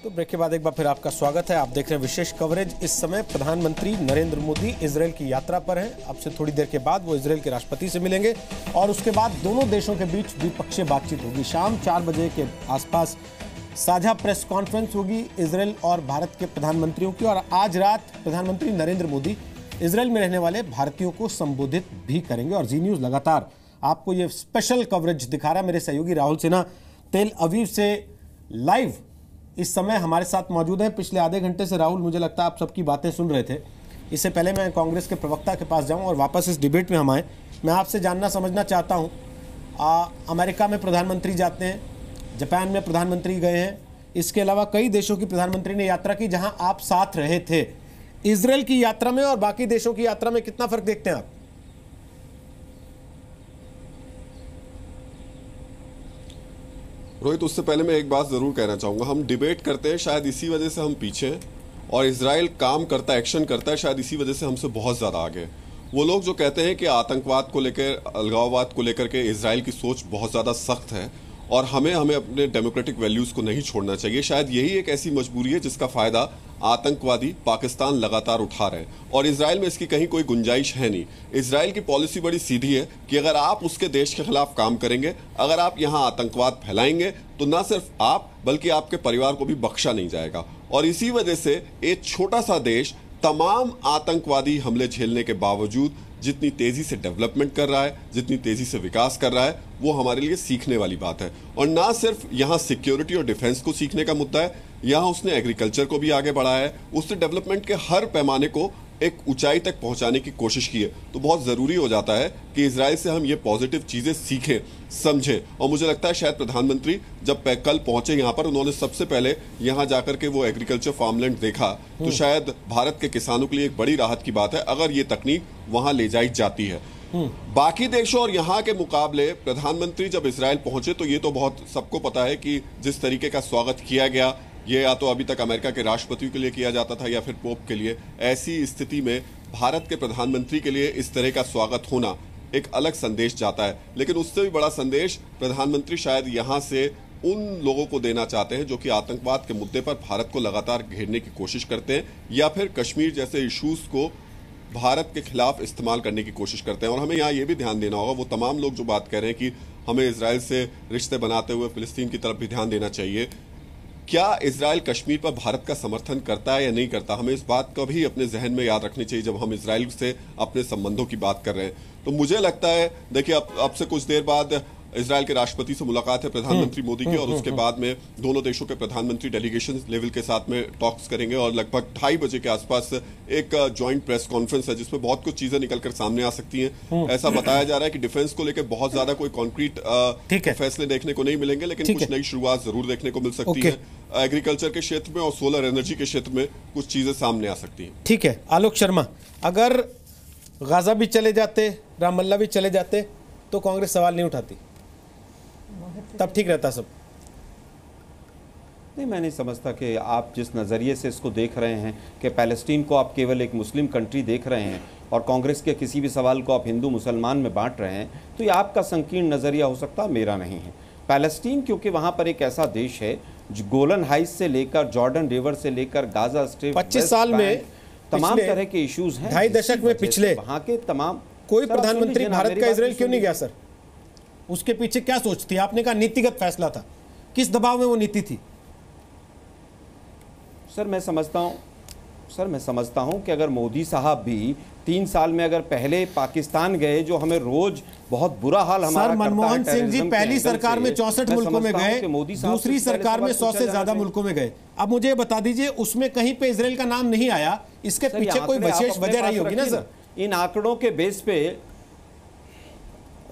तो ब्रेक के बाद एक बार फिर आपका स्वागत है। आप देख रहे हैं विशेष कवरेज। इस समय प्रधानमंत्री नरेंद्र मोदी इजरायल की यात्रा पर हैं। अब से थोड़ी देर के बाद वो इजरायल के राष्ट्रपति से मिलेंगे और उसके बाद दोनों देशों के बीच द्विपक्षीय बातचीत होगी। शाम 4 बजे के आसपास साझा प्रेस कॉन्फ्रेंस होगी इजरायल और भारत के प्रधानमंत्रियों की। और आज रात प्रधानमंत्री नरेंद्र मोदी इजरायल में रहने वाले भारतीयों को संबोधित भी करेंगे। और जी न्यूज़ लगातार आपको ये स्पेशल कवरेज दिखा रहा है। मेरे सहयोगी राहुल सिन्हा तेल अवीव से लाइव इस समय हमारे साथ मौजूद हैं। पिछले आधे घंटे से राहुल, मुझे लगता है आप सबकी बातें सुन रहे थे। इससे पहले मैं कांग्रेस के प्रवक्ता के पास जाऊं और वापस इस डिबेट में हम आए, मैं आपसे जानना समझना चाहता हूं, अमेरिका में प्रधानमंत्री जाते हैं, जापान में प्रधानमंत्री गए हैं, इसके अलावा कई देशों की प्रधानमंत्री ने यात्रा की जहां आप साथ रहे थे। इजरायल की यात्रा में और बाकी देशों की यात्रा में कितना फर्क देखते हैं आप? रोहित, उससे पहले मैं एक बात जरूर कहना चाहूंगा। हम डिबेट करते हैं, शायद इसी वजह से हम पीछे हैं, और इजराइल काम करता है, एक्शन करता है, शायद इसी वजह से हमसे बहुत ज्यादा आगे। वो लोग जो कहते हैं कि आतंकवाद को लेकर, अलगाववाद को लेकर के इजराइल की सोच बहुत ज्यादा सख्त है और हमें अपने डेमोक्रेटिक वैल्यूज को नहीं छोड़ना चाहिए, शायद यही एक ऐसी मजबूरी है जिसका फायदा आतंकवादी पाकिस्तान लगातार उठा रहे हैं। और इजराइल में इसकी कहीं कोई गुंजाइश है नहीं। इजराइल की पॉलिसी बड़ी सीधी है कि अगर आप उसके देश के खिलाफ काम करेंगे, अगर आप यहां आतंकवाद फैलाएंगे, तो ना सिर्फ आप बल्कि आपके परिवार को भी बख्शा नहीं जाएगा। और इसी वजह से एक छोटा सा देश तमाम आतंकवादी हमले झेलने के बावजूद जितनी तेजी से डेवलपमेंट कर रहा है, जितनी तेजी से विकास कर रहा है, वो हमारे लिए सीखने वाली बात है। और ना सिर्फ यहाँ सिक्योरिटी और डिफेंस को सीखने का मुद्दा है, यहाँ उसने एग्रीकल्चर को भी आगे बढ़ाया है, उसने डेवलपमेंट के हर पैमाने को एक ऊंचाई तक पहुंचाने की कोशिश की है। तो बहुत जरूरी हो जाता है कि इजराइल से हम ये पॉजिटिव चीजें सीखें, समझें। और मुझे लगता है शायद प्रधानमंत्री जब कल पहुंचे यहाँ पर, उन्होंने सबसे पहले यहाँ जाकर के वो एग्रीकल्चर फार्मलैंड देखा, तो शायद भारत के किसानों के लिए एक बड़ी राहत की बात है अगर ये तकनीक वहां ले जाई जाती है। बाकी देशों और यहाँ के मुकाबले प्रधानमंत्री जब इजराइल पहुंचे तो ये तो बहुत सबको पता है कि जिस तरीके का स्वागत किया गया, ये या तो अभी तक अमेरिका के राष्ट्रपति के लिए किया जाता था या फिर पोप के लिए। ऐसी स्थिति में भारत के प्रधानमंत्री के लिए इस तरह का स्वागत होना एक अलग संदेश जाता है। लेकिन उससे भी बड़ा संदेश प्रधानमंत्री शायद यहां से उन लोगों को देना चाहते हैं जो कि आतंकवाद के मुद्दे पर भारत को लगातार घेरने की कोशिश करते हैं या फिर कश्मीर जैसे इश्यूज को भारत के खिलाफ इस्तेमाल करने की कोशिश करते हैं। और हमें यहाँ ये भी ध्यान देना होगा, वो तमाम लोग जो बात कर रहे हैं कि हमें इजराइल से रिश्ते बनाते हुए फिलिस्तीन की तरफ भी ध्यान देना चाहिए, क्या इजराइल कश्मीर पर भारत का समर्थन करता है या नहीं करता? हमें इस बात को भी अपने जहन में याद रखनी चाहिए जब हम इजराइल से अपने संबंधों की बात कर रहे हैं। तो मुझे लगता है, देखिए अब से कुछ देर बाद इजराइल के राष्ट्रपति से मुलाकात है प्रधानमंत्री मोदी की, और उसके बाद में दोनों देशों के प्रधानमंत्री डेलीगेशन लेवल के साथ में टॉक्स करेंगे और लगभग 2:30 बजे के आसपास एक ज्वाइंट प्रेस कॉन्फ्रेंस है जिसमें बहुत कुछ चीजें निकलकर सामने आ सकती हैं। ऐसा बताया जा रहा है कि डिफेंस को लेकर बहुत ज्यादा कोई कॉन्क्रीट फैसले देखने को नहीं मिलेंगे, लेकिन कुछ नई शुरुआत जरूर देखने को मिल सकती है। एग्रीकल्चर के क्षेत्र में और सोलर एनर्जी के क्षेत्र में कुछ चीजें सामने आ सकती हैं। ठीक है आलोक शर्मा, अगर गाजा भी चले जाते, रामलला भी चले जाते, तो कांग्रेस सवाल नहीं उठाती, तब ठीक रहता सब? नहीं, मैं नहीं समझता कि आप जिस नज़रिए से इसको देख रहे हैं कि पैलेस्टीन को आप केवल एक मुस्लिम कंट्री देख रहे हैं और कांग्रेस के किसी भी सवाल को आप हिंदू मुसलमान में बांट रहे हैं, तो ये आपका संकीर्ण नज़रिया हो सकता, मेरा नहीं है। पैलेस्टीन क्योंकि वहाँ पर एक ऐसा देश है जो गोलन हाइट्स से लेकर जॉर्डन रिवर से लेकर गाजा स्ट्रिप, 25 साल में तमाम तरह के इश्यूज हैं। 2.5 दशक में पिछले वहाँ के तमाम कोई प्रधानमंत्री भारत का इजराइल क्यों नहीं गया सर? उसके पीछे क्या सोच थी? आपने कहा नीतिगत फैसला था, किस दबाव में वो नीति थी? सर मैं समझता हूं कि अगर मोदी साहब भी 3 साल में अगर पहले पाकिस्तान गए, जो हमें रोज बहुत बुरा हाल हमारा करता है। मनमोहन सिंह जी पहली सरकार में 64 मुल्कों में गए, दूसरी सरकार में 100 से ज्यादा मुल्कों में गए। अब मुझे बता दीजिए, उसमें कहीं पे इजराइल का नाम नहीं आया, इसके पीछे कोई विशेष वजह रही होगी ना सर? इन आंकड़ों के बेस पे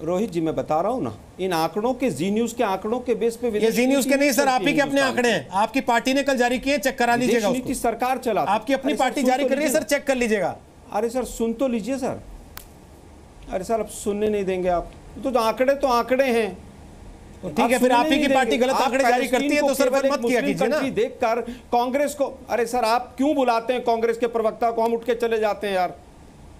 रोहित जी मैं बता रहा हूं ना, इन आंकड़ों के जी न्यूज के आंकड़ों के बेस पे, ये जी न्यूज के नहीं सर, आप ही के अपने आंकड़े हैं, आपकी पार्टी ने कल जारी किए, चेक करा लीजिएगा उसको। सरकार चला, आपकी अपनी पार्टी जारी कर रही है सर, चेक कर लीजिएगा। अरे सर सुन तो लीजिए सर। अरे सर अब सुनने नहीं देंगे आप, तो आंकड़े तो आंकड़े हैं। तो ठीक है, फिर आप ही की पार्टी गलत आंकड़े जारी करती है तो सर फिर मत किया कीजिए ना। देखकर कांग्रेस को, अरे सर आप क्यों बुलाते हैं कांग्रेस के प्रवक्ता को? हम उठ के चले जाते हैं यार।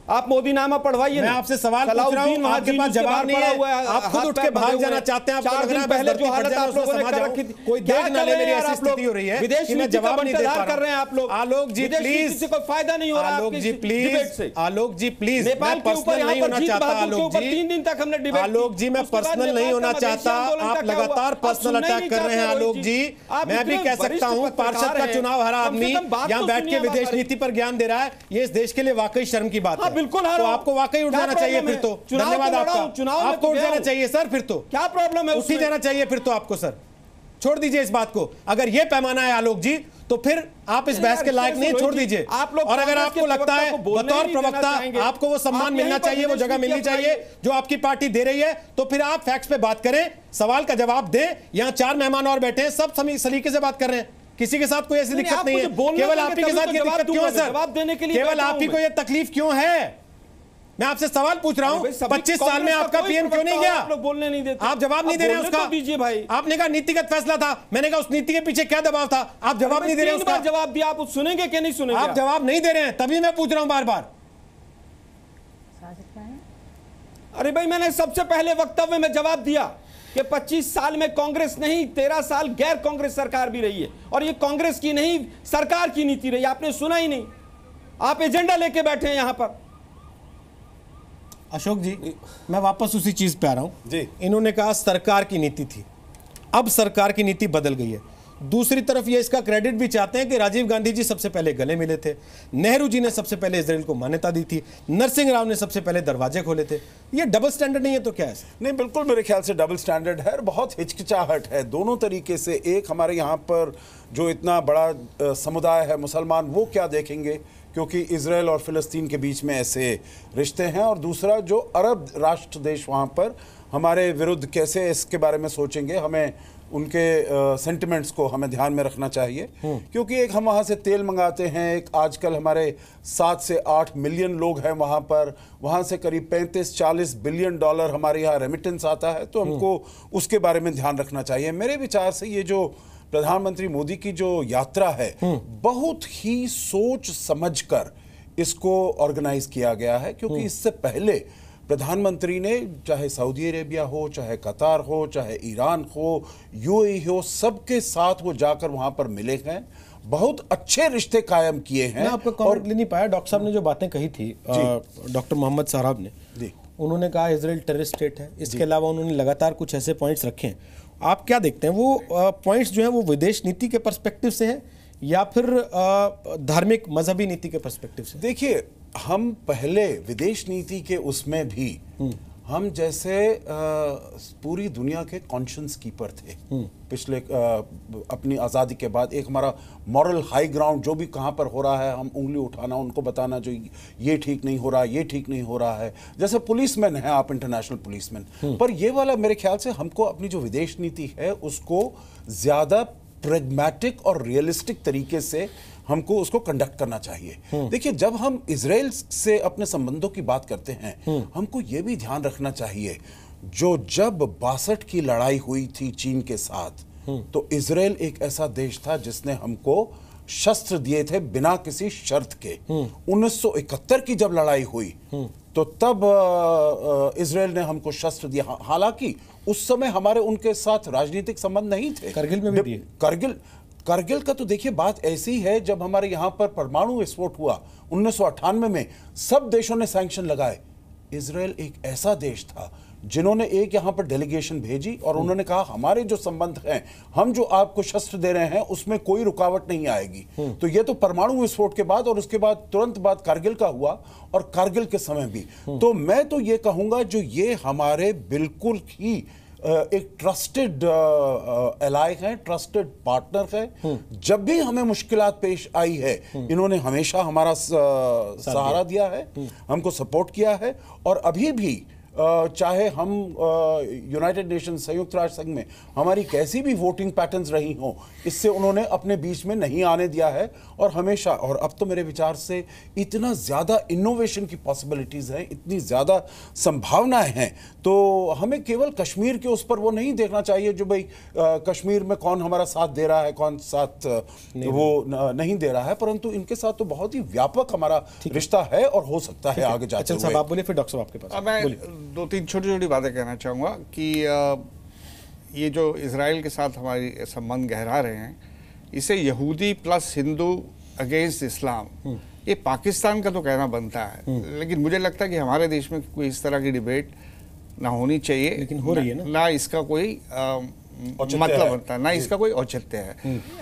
आप मोदीनामा पढ़वाइए। मैं आपसे सवाल पूछ रहा हूं, आपके पास जवाब नहीं है, आप खुद उठ के भाग जाना चाहते हैं। 4 दिन पहले जो हालत आप लोगों ने कर रखी थी, कोई देख ना ले, मेरी ऐसी स्थिति हो रही है विदेश मैं जवाब नहीं दे पा रहा कर रहे हैं आप लोग। आलोक जी प्लीज, कोई फायदा नहीं हो रहा है आलोक जी प्लीज, आलोक जी प्लीज, नेपाल के ऊपर नहीं होना चाहता आलोक जी, 3 दिन तक हमने डिबेट। आलोक जी मैं पर्सनल नहीं होना चाहता, आप लगातार पर्सनल अटैक कर रहे हैं आलोक जी। मैं भी कह सकता हूं पार्षद का चुनाव हरा आदमी यहां बैठ के विदेश नीति पर ज्ञान दे रहा है, ये इस देश के लिए वाकई शर्म की बात है। बिल्कुल, तो आपको वाकई उठ जाना चाहिए फिर तो। धन्यवाद आपका, आपको उठ जाना चाहिए सर फिर तो। क्या प्रॉब्लम है? उठ ही जाना चाहिए फिर तो आपको सर। छोड़ दीजिए इस बात को, अगर ये पैमाना है आलोक जी तो फिर आप इस बहस के लायक नहीं, छोड़ दीजिए। आप लोग, और अगर आपको लगता है बतौर प्रवक्ता आपको वो सम्मान मिलना चाहिए, वो जगह मिलनी चाहिए जो आपकी पार्टी दे रही है, तो फिर आप फैक्ट्स पे बात करें, सवाल का जवाब दें। यहां 4 मेहमान और बैठे हैं, सब सलीके से बात कर रहे हैं, किसी के साथ कोई ऐसी दिक्कत नहीं है। केवल आप ही के साथ ये दिक्कत क्यों है सर? जवाब देने के लिए केवल आप ही को ये तकलीफ क्यों है? मैं आपसे सवाल पूछ रहा हूं, 25 साल में आपका पीएम क्यों नहीं गया? आप लोग बोलने नहीं देते, आप जवाब नहीं दे रहे हैं उसका। दीजिए भाई, आपने कहा नीतिगत फैसला था, मैंने कहा उस नीति के पीछे क्या दबाव था? आप जवाब नहीं दे रहे हैं उसका। जवाब दिया, आप सुनेंगे कि नहीं सुनेंगे? आप जवाब नहीं दे रहे हैं, तभी मैं पूछ रहा हूं बार बार। अरे भाई, मैंने सबसे पहले वक्तव्य में जवाब दिया कि 25 साल में कांग्रेस नहीं, 13 साल गैर कांग्रेस सरकार भी रही है, और ये कांग्रेस की नहीं सरकार की नीति रही। आपने सुना ही नहीं, आप एजेंडा लेके बैठे हैं यहां पर। अशोक जी, मैं वापस उसी चीज पे आ रहा हूं जी। इन्होंने कहा सरकार की नीति थी, अब सरकार की नीति बदल गई है। दूसरी तरफ ये इसका क्रेडिट भी चाहते हैं कि राजीव गांधी जी सबसे पहले गले मिले थे, नेहरू जी ने सबसे पहले इजराइल को मान्यता दी थी, नरसिंह राव ने सबसे पहले दरवाजे खोले थे। ये डबल स्टैंडर्ड नहीं है तो क्या है? नहीं, बिल्कुल मेरे ख्याल से डबल स्टैंडर्ड है, बहुत हिचकिचाहट है दोनों तरीके से। एक, हमारे यहाँ पर जो इतना बड़ा समुदाय है मुसलमान, वो क्या देखेंगे क्योंकि इजराइल और फिलिस्तीन के बीच में ऐसे रिश्ते हैं, और दूसरा जो अरब राष्ट्र देश वहाँ पर हमारे विरुद्ध कैसे इसके बारे में सोचेंगे। हमें उनके सेंटिमेंट्स को हमें ध्यान में रखना चाहिए, क्योंकि एक हम वहाँ से तेल मंगाते हैं, एक आजकल हमारे 7 से 8 मिलियन लोग हैं वहाँ पर, वहाँ से करीब 35-40 बिलियन डॉलर हमारे यहाँ रेमिटेंस आता है, तो हमको उसके बारे में ध्यान रखना चाहिए। मेरे विचार से ये जो प्रधानमंत्री मोदी की जो यात्रा है, बहुत ही सोच समझकर इसको ऑर्गेनाइज किया गया है, क्योंकि इससे पहले प्रधानमंत्री ने चाहे सऊदी अरेबिया हो, चाहे कतार हो, चाहे ईरान हो, यूएई हो, सबके साथ वो जाकर वहां पर मिले हैं, बहुत अच्छे रिश्ते कायम किए हैं। मैं आपका कमेंट ले नहीं पाया, डॉक्टर साहब ने जो बातें कही थी, डॉक्टर मोहम्मद साहब ने जी, उन्होंने कहा इजराइल टेररिस्ट स्टेट है, इसके अलावा उन्होंने लगातार कुछ ऐसे पॉइंट्स रखे हैं। आप क्या देखते हैं, वो पॉइंट्स जो हैं वो विदेश नीति के पर्सपेक्टिव से है या फिर धार्मिक मजहबी नीति के पर्सपेक्टिव से? देखिए, हम पहले विदेश नीति के उसमें भी हम जैसे पूरी दुनिया के कॉन्शियंस कीपर थे। पिछले अपनी आज़ादी के बाद एक हमारा मॉरल हाई ग्राउंड, जो भी कहाँ पर हो रहा है हम उंगली उठाना, उनको बताना जो ये ठीक नहीं हो रहा, ये ठीक नहीं हो रहा है। जैसे पुलिसमैन है आप, इंटरनेशनल पुलिसमैन, पर ये वाला मेरे ख्याल से हमको अपनी जो विदेश नीति है उसको ज़्यादा प्रैग्मेटिक और रियलिस्टिक तरीके से हमको उसको कंडक्ट करना चाहिए। देखिए, जब हम इजराइल से अपने संबंधों की बात करते हैं, हमको ये भी ध्यान रखना चाहिए, जब 62 की लड़ाई हुई थी चीन के साथ, तो इजराइल एक ऐसा देश था जिसने हमको शस्त्र दिए थे बिना किसी शर्त के। 1971 की जब लड़ाई हुई तो तब इजराइल ने हमको शस्त्र दिया। हालांकि उस समय हमारे उनके साथ राजनीतिक संबंध नहीं थे। करगिल में भी दिए। करगिल का तो देखिए बात ऐसी है, जब हमारे यहाँ पर परमाणु विस्फोट हुआ 1998 में, सब देशों ने सैंक्शन लगाए। इजराइल एक ऐसा देश था जिन्होंने एक यहाँ पर डेलीगेशन भेजी और उन्होंने कहा हमारे जो संबंध हैं, हम जो आपको शस्त्र दे रहे हैं उसमें कोई रुकावट नहीं आएगी। तो ये तो परमाणु विस्फोट के बाद, और उसके बाद तुरंत बाद कारगिल का हुआ, और कारगिल के समय भी। तो मैं तो ये कहूँगा जो ये हमारे बिल्कुल ही एक ट्रस्टेड एलाय है, ट्रस्टेड पार्टनर है। जब भी हमें मुश्किलात पेश आई है, इन्होंने हमेशा हमारा सहारा दिया है, हमको सपोर्ट किया है, और अभी भी चाहे हम यूनाइटेड नेशन संयुक्त राष्ट्र संघ में हमारी कैसी भी वोटिंग पैटर्न्स रही हों, इससे उन्होंने अपने बीच में नहीं आने दिया है। और हमेशा, और अब तो मेरे विचार से इतना ज़्यादा इनोवेशन की पॉसिबिलिटीज़ हैं, इतनी ज़्यादा संभावनाएं हैं, तो हमें केवल कश्मीर के उस पर वो नहीं देखना चाहिए जो भाई कश्मीर में कौन हमारा साथ दे रहा है, कौन साथ नहीं दे रहा है, परंतु इनके साथ तो बहुत ही व्यापक हमारा रिश्ता है और हो सकता है आगे जाते हुए। साहब आप बोलिए, फिर डॉक्टर साहब आपके पास। मैं दो तीन छोटी छोटी बातें कहना चाहूँगा कि ये जो इजराइल के साथ हमारी संबंध गहरा रहे हैं, इसे यहूदी प्लस हिंदू अगेंस्ट इस्लाम, ये पाकिस्तान का तो कहना बनता है, लेकिन मुझे लगता है कि हमारे देश में कोई इस तरह की डिबेट ना होनी चाहिए, लेकिन हो रही है ना इसका कोई मतलब बनता है, ना इसका कोई औचित्य है,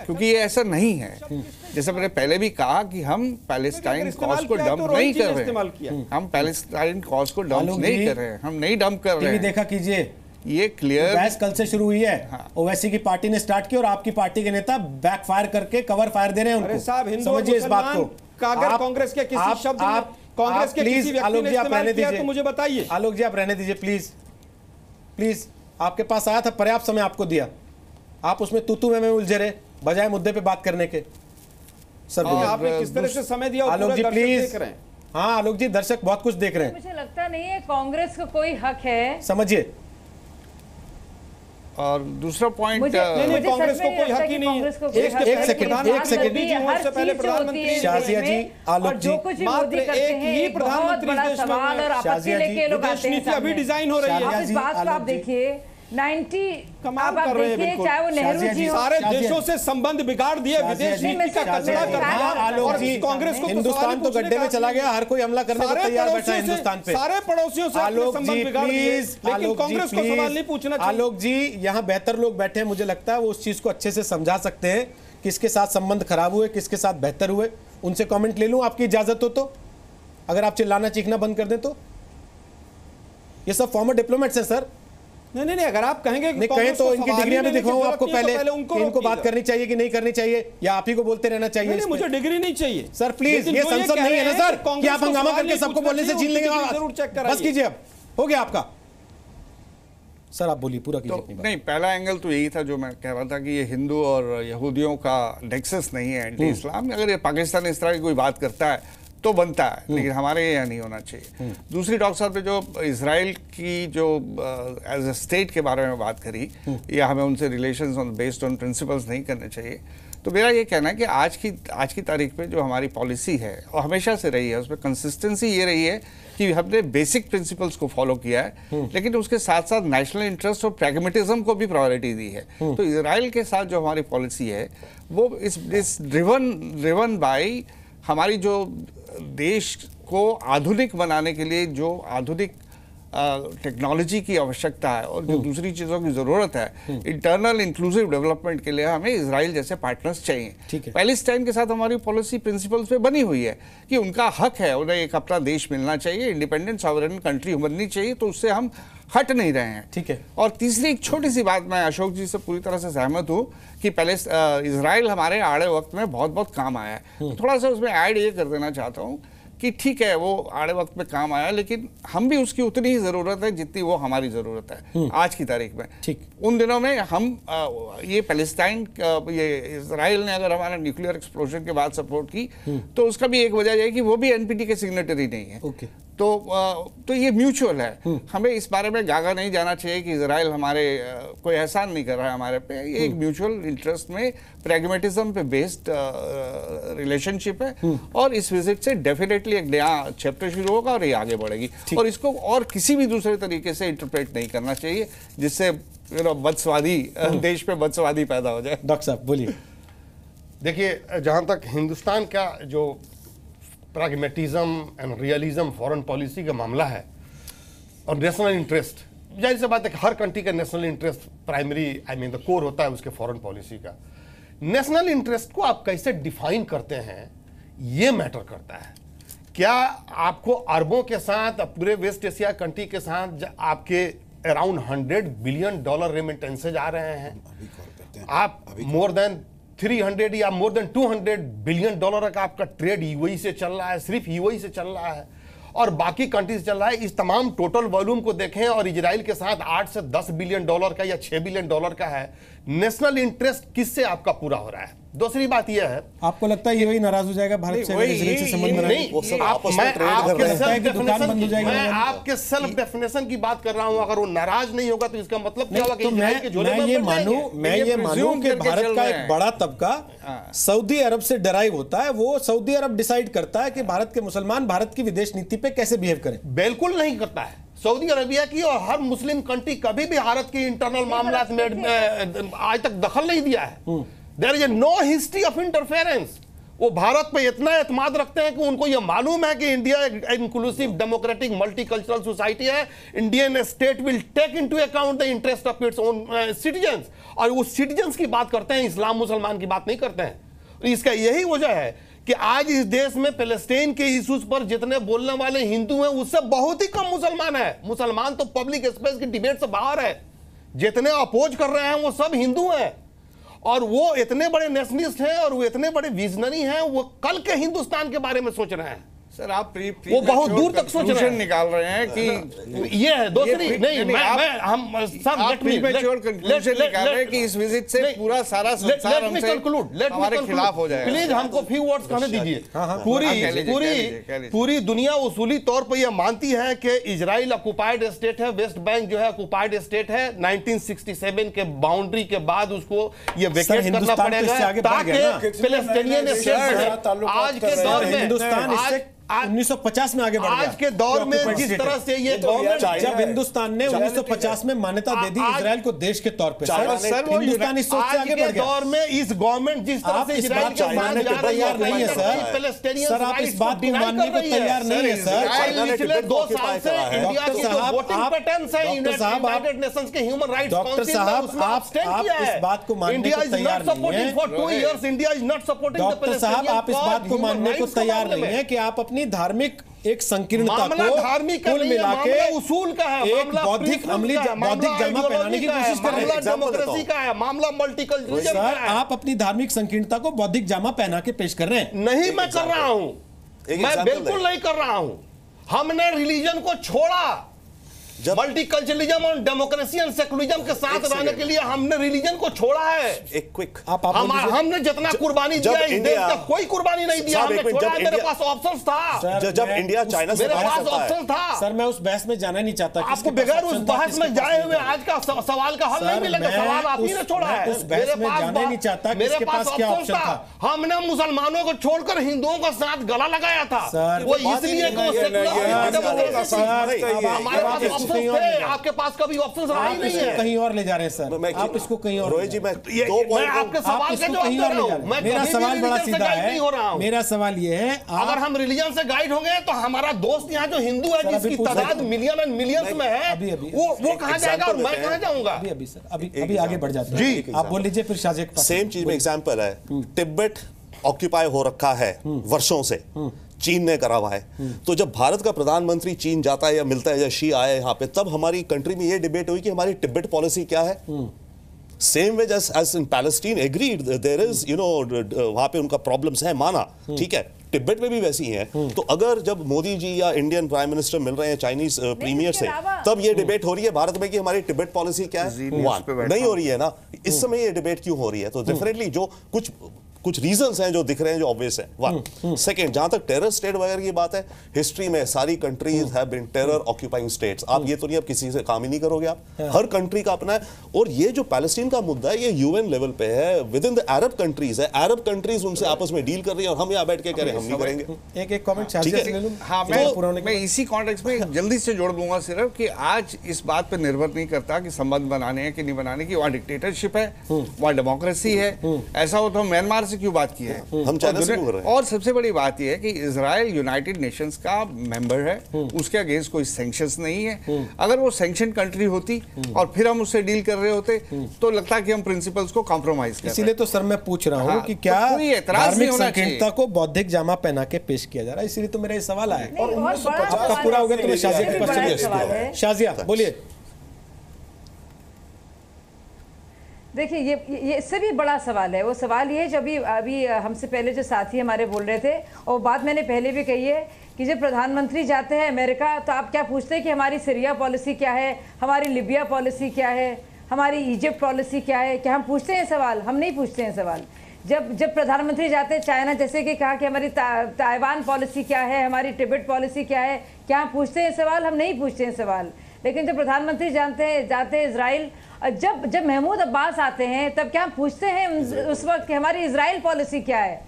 क्योंकि ये ऐसा नहीं है। जैसे मैंने पहले भी कहा कि हम पैलेस्टाइन कॉज को डंप नहीं कर रहे हैं, हम पैलेस्टाइन कॉज को डंप नहीं कर रहे हैं, हम नहीं डंप कर रहे हैं। देखा कीजिए, ये क्लियर बहस कल से शुरू हुई है। ओवैसी की पार्टी ने स्टार्ट की और आपकी पार्टी के नेता बैकफायर करके कवर फायर दे रहे हैं उनको। समझिए इस बात को। अगर कांग्रेस के किसी शब्द में कांग्रेस के किसी व्यक्ति ने इस्तेमाल किया तो मुझे बताइए। आलोक जी आप रहने दीजिए प्लीज, प्लीज। आपके पास आया था, पर्याप्त समय आपको दिया, आप उसमें तूतू में उलझे रहे बजाय मुद्दे पे बात करने के। सर आपने किस तरह से समय दिया? आलोक जी प्लीज। हाँ आलोक जी, दर्शक बहुत कुछ देख रहे हैं। मुझे लगता नहीं है कांग्रेस का कोई हक है, समझिए। और दूसरा पॉइंट, कांग्रेस को कोई हक ही नहीं है। एक सेकंड शाजिया जी, आलोक जी, मात्र एक ही प्रधानमंत्री देश में अभी डिजाइन हो रही है। इस बात को आप देखिए, 90 कमाल कर रहे हैं बिल्कुल। चाहे वो नेहरू जी सारे देशों से संबंध बिगाड़ दिया, विदेश नीति का कचरा कर दिया। आलोक जी, कांग्रेस को हिंदुस्तान तो गड्ढे में चला गया, हर कोई हमला करने को तैयार बैठा है हिंदुस्तान पे। सारे पड़ोसियों से संबंध बिगाड़ दिए, लेकिन कांग्रेस को सवाल नहीं पूछना चाहिए। आलोक जी, यहाँ बेहतर लोग बैठे हैं, मुझे लगता है वो उस चीज को अच्छे से समझा सकते हैं, किसके साथ संबंध खराब हुए, किसके साथ बेहतर हुए। उनसे कमेंट ले लूं आपकी इजाजत हो तो, अगर आप चिल्लाना चीखना बंद कर दें तो। ये सब फॉर्मर डिप्लोमेट्स हैं सर। नहीं, अगर आप कहेंगे नहीं कहें तो इनकी डिग्रियां भी दिखाऊं आपको पहले, इनको बात करनी चाहिए कि नहीं करनी चाहिए, या आप ही को बोलते रहना चाहिए? नहीं, मुझे डिग्री नहीं चाहिए सर प्लीज। ये संसद नहीं है ना सर कि आप हंगामा करके सबको बोलने से छीन लेंगे। बस कीजिए, अब हो गया आपका। सर आप बोलिए, पूरा कीजिए अपनी बात। नहीं, पहला एंगल तो यही था जो मैं कह रहा था कि ये हिंदू और यहूदियों का नेक्सस नहीं है एंटी इस्लाम। अगर ये पाकिस्तान इस तरह की कोई बात करता है तो बनता है, लेकिन हमारे यहाँ नहीं होना चाहिए। दूसरी डॉक्टर साहब ने जो इजराइल की जो एज ए स्टेट के बारे में बात करी, या हमें उनसे रिलेशंस बेस्ड ऑन प्रिंसिपल्स नहीं करने चाहिए, तो मेरा ये कहना है कि आज की तारीख पे जो हमारी पॉलिसी है और हमेशा से रही है, उसमें कंसिस्टेंसी ये रही है कि हमने बेसिक प्रिंसिपल्स को फॉलो किया है, लेकिन उसके साथ साथ नेशनल इंटरेस्ट और प्रैग्मेटिज्म को भी प्रायोरिटी दी है। तो इजराइल के साथ जो हमारी पॉलिसी है वो इस ड्रिवन बाय हमारी जो देश को आधुनिक बनाने के लिए जो आधुनिक टेक्नोलॉजी की आवश्यकता है और जो दूसरी चीज़ों की ज़रूरत है, इंटरनल इंक्लूसिव डेवलपमेंट के लिए हमें इजराइल जैसे पार्टनर्स चाहिए। पैलेस्टाइन के साथ हमारी पॉलिसी प्रिंसिपल्स पे बनी हुई है कि उनका हक है, उन्हें एक अपना देश मिलना चाहिए, इंडिपेंडेंट सॉवरेन कंट्री बननी चाहिए, तो उससे हम हट नहीं रहे हैं। ठीक है। और तीसरी एक छोटी सी बात, मैं अशोक जी से पूरी तरह से सहमत हूँ कि पहले इजराइल हमारे आड़े वक्त में बहुत काम आया है। थोड़ा सा उसमें ऐड ये कर देना चाहता हूँ कि ठीक है वो आड़े वक्त में काम आया, लेकिन हम भी उसकी उतनी ही ज़रूरत है जितनी वो हमारी ज़रूरत है आज की तारीख में। ठीक, उन दिनों में हम ये पैलेस्टाइन ये इजराइल ने अगर हमारा न्यूक्लियर एक्सप्लोजन के बाद सपोर्ट की, तो उसका भी एक वजह है कि वो भी एनपीटी के सिग्नेटरी नहीं है। ओके। तो ये म्यूचुअल है। हमें इस बारे में गागा नहीं जाना चाहिए कि इजराइल हमारे कोई एहसान नहीं कर रहा है हमारे पे। ये एक म्यूचुअल इंटरेस्ट में प्रैग्मेटिज्म पे बेस्ड रिलेशनशिप है, और इस विजिट से डेफिनेटली एक नया चैप्टर शुरू होगा और ये आगे बढ़ेगी, और इसको और किसी भी दूसरे तरीके से इंटरप्रेट नहीं करना चाहिए जिससे बदसवादी देश पे बदसवादी पैदा हो जाए। डॉक्टर साहब बोलिए। देखिए, जहाँ तक हिंदुस्तान का जो pragmatism and realism foreign policy का मामला है और नेशनल इंटरेस्ट, जाहिर सी बात है कि हर कंट्री का national interest primary the core होता है उसके फॉरेन पॉलिसी का। नेशनल इंटरेस्ट को आप कैसे डिफाइन करते हैं ये मैटर करता है। क्या आपको अरबों के साथ, पूरे वेस्ट एशिया कंट्री के साथ आपके अराउंड $100 बिलियन रेमिटेंसेज आ रहे हैं, आप मोर देन 300 या मोर देन $200 बिलियन का आपका ट्रेड यूएई से चल रहा है, सिर्फ यूएई से चल रहा है, और बाकी कंट्रीज चल रहा है। इस तमाम टोटल वॉल्यूम को देखें और इजराइल के साथ 8 से 10 बिलियन डॉलर का या 6 बिलियन डॉलर का है, नेशनल इंटरेस्ट किससे आपका पूरा हो रहा है? दूसरी बात यह है, आपको लगता है यूएई नाराज हो जाएगा भारत से अगर इजराइल से संबंध बनाने? नहीं, वो सब आपस मैं में ट्रेड आपके कर रहे हैं। सेल्फ कि दुकान बंद हो जाएगी। मैं आपके सेल्फ डेफिनेशन की बात कर रहा हूं। अगर वो नाराज नहीं होगा तो इसका मतलब क्या नहीं, होगा कि तो इजराइल के झोले में मैं ये पड़ मानूं जाएंगे। मैं ये मानूं presume कि करके भारत चल का रहे एक हैं। बड़ा तबका सऊदी अरब से डराइव होता है। वो सऊदी अरब डिसाइड करता है कि भारत के मुसलमान भारत की विदेश नीति पे कैसे बिहेव करें। बिल्कुल नहीं करता है। सऊदी अरबिया की और हर मुस्लिम कंट्री कभी भी भारत के इंटरनल मामला में आज तक दखल नहीं दिया है। There is no history of interference. वो भारत पे इतना एतमाद रखते हैं कि उनको ये मालूम है कि इंडिया एक इंक्लूसिव डेमोक्रेटिक मल्टीकल्चरल सोसाइटी है। Indian state will take into account the interest of its own citizens, और वो सिटीजन्स की बात करते हैं, इस्लाम मुसलमान की बात नहीं करते हैं। इसका यही वजह है कि आज इस देश में पैलेस्टाइन के इश्यूज पर जितने बोलने वाले हिंदू हैं उससे बहुत ही कम मुसलमान है। मुसलमान तो पब्लिक स्पेस की डिबेट से बाहर है। जितने अपोज कर रहे हैं वो सब हिंदू हैं, और वो इतने बड़े नेशनलिस्ट हैं और वो इतने बड़े विजनरी हैं, वो कल के हिंदुस्तान के बारे में सोच रहे हैं। सर आप वो बहुत दूर तक सोच रहे हैं। निकाल रहे हैं कि ये है दूसरी ये नहीं, आप- मैं हम सर आप premature conclusion निकाल रहे हैं कि इस विजिट से पूरा सारा संसार हमसे हमारे खिलाफ हो जाएगा। प्लीज हमको फ्यू वर्ड्स कहने दीजिए। हाँ, कह लीजिए। पूरी दुनिया उसूली तौर पर यह मानती है कि इजराइल ऑक्युपाइड स्टेट है, वेस्ट बैंक जो है ऑक्युपाइड स्टेट है। 1967 के बाउंड्री के बाद उसको ये वेकेट करना हिंदुस्तान तो पड़ेगा इससे आगे बढ़ ताकि गया ना। पैलेस्टाइनियन आज के दौर में हिंदुस्तान इससे 1950 में आगे बढ़ गया। आज के दौर में जिस तरह से ये गवर्नमेंट, जब हिंदुस्तान ने 1950 में मान्यता दे दी इजराइल को देश के तौर पे, सर वो हिंदुस्तान इस सोच से आज आगे के बढ़ गया। दौर में इस गवर्नमेंट जिस तरह आप से इस इजराइल बात के को मानने साथ को जा रही तैयार नहीं है सर। सर आप इस बात को मानने को तैयार नहीं है सर। इजराइल पिछले 2 साल से इंडिया की जो वोटिंग पैटर्न्स है यूनाइटेड नेशंस के ह्यूमन राइट्स डॉक्टर साहब आप इस बात को मानने को तैयार नहीं है। For 2 years India is not supporting the doctor साहब आप इस बात को मानने को तैयार नहीं है कि आप अपनी धार्मिक एक संकीर्णता को कुल मिला के उसूल का है, एक बौद्धिक जामा पहनाने की कोशिश कर रहे हैं। डेमोक्रेसी का है, मामला मल्टीकल्चरलिज्म का सर है। आप अपनी धार्मिक संकीर्णता को बौद्धिक जामा पहना के पेश कर रहे हैं। नहीं मैं कर रहा हूं, मैं बिल्कुल नहीं कर रहा हूं। हमने रिलीजन को छोड़ा। मल्टीकल्चरलिज्म और डेमोक्रेसी एंड सेकुलरिज्म के साथ रहने के लिए हमने रिलीजन को छोड़ा है। एक क्विक हमने जितना कुर्बानी दिया इस देश का कोई कुर्बानी नहीं दिया। हमने छोड़ा है, मेरे पास ऑप्शंस था। जब इंडिया चाइना से मेरे बात पास करता है, ऑप्शन था। सर मैं उस बहस में जाना नहीं चाहता। आपको बगैर उस बहस में जाए हुए आज का सवाल का हल नहीं मिलेगा। सवाल आप ही ने छोड़ा है। उस बहस में जाना नहीं चाहता कि इसके पास क्या ऑप्शन था। हमने मुसलमानों को छोड़कर हिंदुओं का साथ गला लगाया था। वो इसलिए हमारे पास ऑप्शन थे, आपके पास कभी ऑप्शन रहा ही नहीं है। कहीं और ले जा रहे हैं सर, आप इसको कहीं और। रोहित जी मैं मैं आपके सवाल का जवाब दे रहा हूं। मैं मेरा सवाल बड़ा सीधा है। हो रहा हूं। मेरा सवाल ये है, अगर हम रिलीजन से गाइड होंगे तो हमारा दोस्त यहाँ जो हिंदू है जिसकी तादाद मिलियन एंड मिलियंस में है, वो कहां जाएगा और मैं कहां जाऊंगा? अभी सर अभी आगे बढ़ जाते हैं जी। आप बोल लीजिए फिर शाहजेब के पास। सेम चीज में एग्जांपल है, तिब्बत ऑक्यूपाई हो रखा है वर्षों से, चीन ने करा हुआ है। तो जब भारत का प्रधानमंत्री चीन जाता है या मिलता है या शी आए यहाँ पे, तब हमारी कंट्री में ये डिबेट हुई कि हमारी तिब्बत पॉलिसी क्या है। Same way as in Palestine agreed there is वहां पे उनका प्रॉब्लम्स है, माना, ठीक है, तिब्बत में भी वैसी है। तो अगर जब मोदी जी या इंडियन प्राइम मिनिस्टर मिल रहे हैं चाइनीज प्रीमियर से, तब ये डिबेट हो रही है भारत में कि हमारी तिब्बत पॉलिसी क्या है। नहीं हो रही है ना, इस समय ये डिबेट क्यों हो रही है? तो डेफिनेटली जो कुछ रीजंस हैं जो दिख रहे हैं, जो ऑब्वियस है। वन सेकंड, जहां तक टेरर स्टेट वगैरह की बात है, हिस्ट्री में सारी countries have been terror occupying states. आप ये तो नहीं, अब किसी से काम ही नहीं करोगे आप, हर कंट्री का अपना है। और ये जो पैलेस्टीन का मुद्दा है, ये यूएन लेवल पे है, with in the Arab countries है, अरब कंट्रीज उनसे आपस में डील कर रही है और हम यहाँ बैठ के कह रहे हैं हम नहीं करेंगे। एक कमेंट शाहजेब से ले लूं। हाँ, मैं इसी कॉन्टेक्स्ट में जल्दी से जोड़ दूंगा सिर्फ कि आज इस बात पे निर्भर नहीं करता कि संबंध बनाने हैं कि नहीं बनाने की। वहाँ डिक्टेटरशिप है, वहाँ डेमोक्रेसी है। ऐसा हो तो म्यांमार से क्यों बात की है? हम चाइना से क्यों कर रहे हैं? और सबसे बड़ी बात यह है कि इजराइल यूनाइटेड नेशंस का मेंबर है, उसके अगेंस्ट कोई सैंक्शंस नहीं है। अगर वो सैंक्शन कंट्री होती और फिर हम उससे डील कर रहे होते तो लगता कि हम प्रिंसिपल्स को कॉम्प्रोमाइज कर रहे हैं। इसीलिए तो सर मैं पूछ रहा हूँ कि क्या धार्मिक संकीर्णता को बौद्धिक जामा पहना के पेश किया जा रहा है? इसीलिए तो मेरा ये सवाल आया। और आपका पूरा हो गया तो मैं शाजिया के पास चलिए। शाजिया बोलिए। देखिए ये इससे भी बड़ा सवाल है। वो सवाल ये है जो अभी हमसे पहले जो साथी हमारे बोल रहे थे, और बात मैंने पहले भी कही है कि जब प्रधानमंत्री जाते हैं अमेरिका तो आप क्या पूछते हैं कि हमारी सीरिया पॉलिसी क्या है, हमारी लिबिया पॉलिसी क्या है, हमारी इजिप्ट पॉलिसी क्या है? क्या हम पूछते हैं सवाल? हम नहीं पूछते हैं सवाल। जब प्रधानमंत्री जाते हैं चाइना, जैसे कि कहा कि हमारी ताइवान पॉलिसी क्या है, हमारी तिब्बत पॉलिसी क्या है, क्या हम पूछते हैं सवाल? हम नहीं पूछते हैं सवाल। लेकिन जब प्रधानमंत्री जाते हैं इजराइल, जब महमूद अब्बास आते हैं तब क्या हम पूछते हैं उस वक्त कि हमारी इजराइल पॉलिसी क्या है?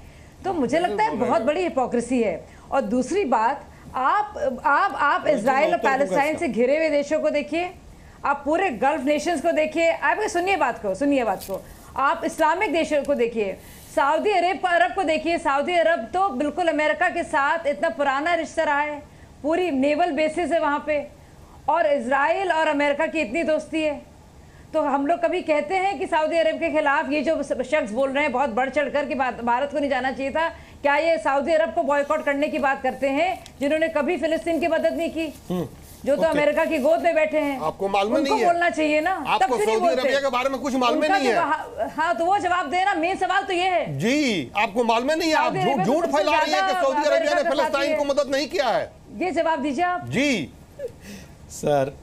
तो मुझे लगता है बहुत बड़ी हिपोक्रेसी है। और दूसरी बात, आप इजराइल और पैलेस्टाइन से घिरे हुए देशों को देखिए, आप पूरे गल्फ नेशंस को देखिए, आप सुनिए बात को, आप इस्लामिक देशों को देखिए, सऊदी अरब को देखिए। सऊदी अरब तो बिल्कुल अमेरिका के साथ इतना पुराना रिश्ता रहा है, पूरी नेवल बेसिस है वहाँ पे, और इजराइल और अमेरिका की इतनी दोस्ती है। तो हम लोग कभी कहते हैं कि सऊदी अरब के खिलाफ ये जो शख्स बोल रहे हैं बहुत बढ़ चढ़ कर कि भारत को नहीं जाना चाहिए था, क्या ये सऊदी अरब को बॉयकॉट करने की बात करते हैं जिन्होंने कभी फिलिस्तीन की मदद नहीं की, जो तो अमेरिका की गोद में बैठे हैं? आपको मालूम नहीं है? बोलना चाहिए ना, आपको सऊदी अरबिया के बारे में कुछ मालूम नहीं है? हाँ, तो वो जवाब देना। मेन सवाल तो ये है जी, आपको मालूम नहीं है? आप झूठ फैला रही है कि सऊदी अरबिया ने फिलिस्तीन को मदद नहीं किया है। ये जवाब दीजिए आप। जी सर,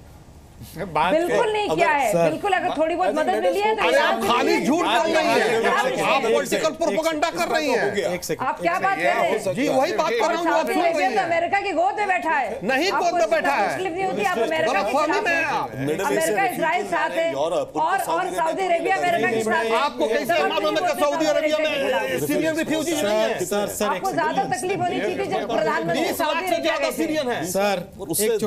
बिल्कुल नहीं किया है, बिल्कुल। अगर थोड़ी बहुत मदद मिली है तो आप खाली झूठ बोल रही हैं, आप पॉलिटिकल प्रोपेगेंडा कर रही हैं। एक सेकंड, आप क्या बात कर रहे हैं? जी वही बात कर रहा हूँ, आप सुन रही हैं। अमेरिका की गोद में बैठा है, नहीं गोद में बैठा है, नहीं होती। आप अमेरिका के खिलाफ, अमेरिका इजराइल साथ है, और सऊदी अरेबिया अमेरिका के साथ है। आपको कैसे मालूम है कि सऊदी अरेबिया में सीरियन रिफ्यूजी नहीं है? आपको ज्यादा तकलीफ होनी चाहिए जब प्रधानमंत्री सऊदी अरेबिया गए सीरियन है। सर एक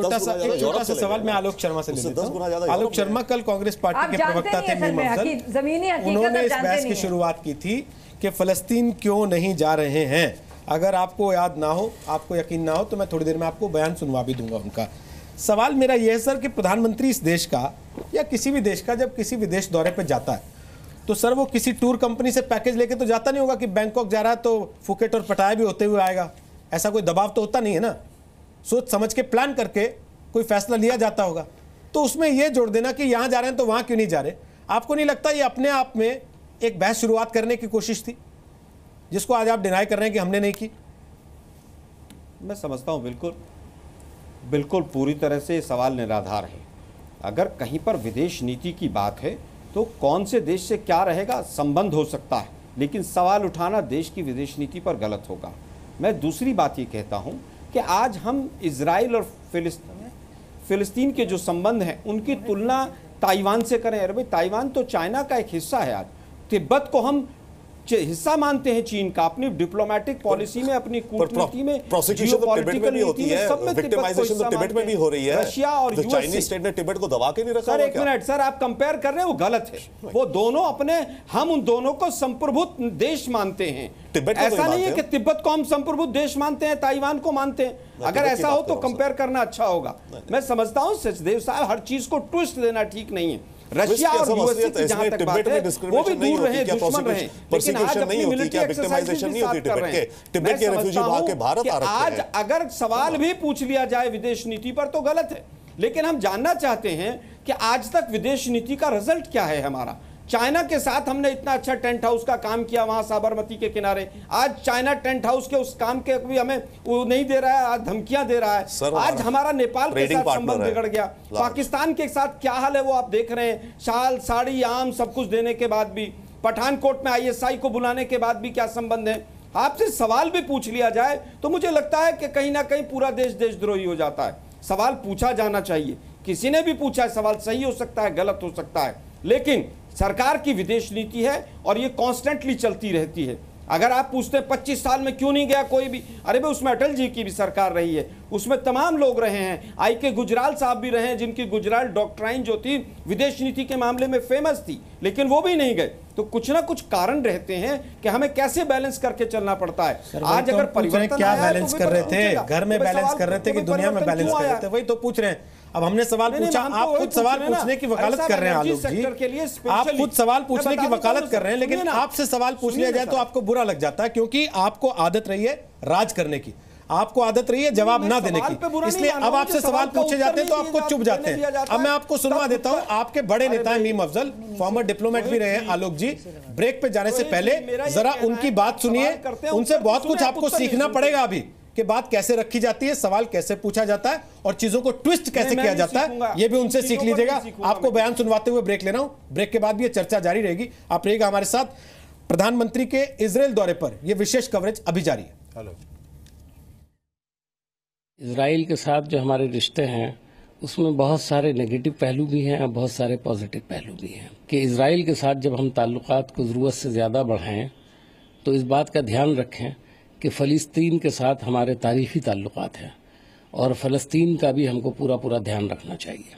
छोटा सा सवाल मैं आलोक शर्मा से लेता हूं। आलोक शर्मा कल कांग्रेस पार्टी के प्रवक्ता थे मीर मफजल, उन्होंने इस बहस की शुरुआत की थी कि फलस्तीन क्यों नहीं जा रहे हैं। अगर आपको याद ना हो, आपको यकीन ना हो, तो मैं थोड़ी देर में आपको बयान सुनवा भी दूंगा उनका। सवाल मेरा यह है सर कि प्रधानमंत्री इस देश का या किसी भी देश का जब किसी विदेश दौरे पर जाता है तो सर वो किसी टूर कंपनी से पैकेज लेके तो जाता नहीं होगा कि बैंकॉक जा रहा है तो फुकेट और पटाया भी होते हुए आएगा। ऐसा कोई दबाव तो होता नहीं है ना, सोच समझ के प्लान करके कोई फैसला लिया जाता होगा। तो उसमें यह जोड़ देना कि यहां जा रहे हैं तो वहां क्यों नहीं जा रहे, आपको नहीं लगता ये अपने आप में एक बहस शुरुआत करने की कोशिश थी जिसको आज आप डिनाई कर रहे हैं कि हमने नहीं की? मैं समझता हूं बिल्कुल पूरी तरह से सवाल निराधार है। अगर कहीं पर विदेश नीति की बात है तो कौन से देश से क्या रहेगा संबंध हो सकता है, लेकिन सवाल उठाना देश की विदेश नीति पर गलत होगा। मैं दूसरी बात ये कहता हूं कि आज हम इजराइल और फिलिस्तीन के जो संबंध हैं उनकी तुलना ताइवान से करें। अरे भाई, ताइवान तो चाइना का एक हिस्सा है। आज तिब्बत को हम हिस्सा मानते हैं चीन का, अपनी डिप्लोमेटिक पॉलिसी में, अपनी कूटनीति में, जियोपॉलिटिकल नीति में, सब में विक्टिमाइजेशन तो तिब्बत में भी हो रही है। रशिया और यूएस, चाइनीज स्टेट ने तिब्बत को दबा के नहीं रखा। सर एक मिनट, सर आप कंपेयर कर रहे हैं, वो गलत है। वो दोनों अपने, हम उन दोनों को संप्रभुत देश मानते हैं। ऐसा नहीं है कि तिब्बत को हम संप्रभुत देश मानते हैं, ताइवान को मानते हैं। अगर ऐसा हो तो कंपेयर करना अच्छा होगा। मैं समझता हूं सचदेव साहब, हर चीज को ट्विस्ट देना ठीक नहीं है। रशिया और यूएसए की जहां तक बात है वो भी दूर रहे, दुश्मन रहे, लेकिन आज अपनी मिलिट्री एक्सरसाइज भी साथ कर रहे हैं। मैं समझता हूं कि आज अगर सवाल भी पूछ लिया जाए विदेश नीति पर तो गलत है, लेकिन हम जानना चाहते हैं कि आज तक विदेश नीति का रिजल्ट क्या है हमारा। चाइना के साथ हमने इतना अच्छा टेंट हाउस का काम किया वहां साबरमती के किनारे, आज चाइना टेंट हाउस के उस काम के भी हमें वो नहीं दे रहा है, आज धमकियां दे रहा है। आज हमारा नेपाल के साथ संबंध बिगड़ गया, पाकिस्तान के साथ क्या हाल है वो आप देख रहे हैं। शाल, साड़ी, आम सब कुछ देने के बाद भी, पठानकोट में ISI को बुलाने के बाद भी क्या संबंध है। आपसे सवाल भी पूछ लिया जाए तो मुझे लगता है कि कहीं ना कहीं पूरा देश देशद्रोही हो जाता है। सवाल पूछा जाना चाहिए, किसी ने भी पूछा है, सवाल सही हो सकता है, गलत हो सकता है, लेकिन सरकार की विदेश नीति है और ये कॉन्स्टेंटली चलती रहती है। अगर आप पूछते हैं 25 साल में क्यों नहीं गया कोई भी, अरे भाई उसमें अटल जी की भी सरकार रही है, उसमें तमाम लोग रहे हैं, IK गुजराल साहब भी रहे हैं जिनकी गुजराल डॉक्ट्राइन जो थी विदेश नीति के मामले में फेमस थी, लेकिन वो भी नहीं गए। तो कुछ ना कुछ कारण रहते हैं कि हमें कैसे बैलेंस करके चलना पड़ता है। आज अगर परिवर्तन क्या बैलेंस कर रहे थे, घर में बैलेंस कर रहे थे कि दुनिया में बैलेंस कर रहे थे, वही तो पूछ रहे हैं। अब हमने सवाल पूछा, आप खुद सवाल पूछने की वकालत कर रहे हैं आलोक जी, आप खुद सवाल पूछने की वकालत कर रहे हैं, लेकिन आपसे सवाल पूछ लिया जाए तो आपको बुरा लग जाता है क्योंकि आपको आदत रही है राज करने की। आपको आदत रही है जवाब ना देने की, इसलिए अब आपसे सवाल पूछे जाते हैं तो आपको चुप जाते हैं। अब मैं आपको सुनवा देता हूं, आपके बड़े नेता हैं मीम अफजल, फॉर्मर डिप्लोमेट भी रहे हैं आलोक जी। ब्रेक पे जाने से पहले जरा उनकी बात सुनिए, उनसे बहुत कुछ आपको सीखना पड़ेगा अभी कि बात कैसे रखी जाती है, सवाल कैसे पूछा जाता है और चीजों को ट्विस्ट कैसे किया जाता है, ये भी उनसे सीख लीजिएगा। आपको बयान सुनवाते हुए ब्रेक ले रहा हूं, ब्रेक के बाद भी ये चर्चा जारी रहेगी, आप रहिएगा हमारे साथ। प्रधानमंत्री के इजराइल दौरे पर यह विशेष कवरेज अभी जारी है। हेलो। इजराइल के साथ जो हमारे रिश्ते हैं उसमें बहुत सारे नेगेटिव पहलू भी हैं और बहुत सारे पॉजिटिव पहलू भी हैं कि इजराइल के साथ जब हम ताल्लुकात को ज़रूरत से ज़्यादा बढ़ाएं तो इस बात का ध्यान रखें कि फ़लस्तीन के साथ हमारे तारीख़ी ताल्लुकात हैं और फ़लस्तीन का भी हमको पूरा ध्यान रखना चाहिए।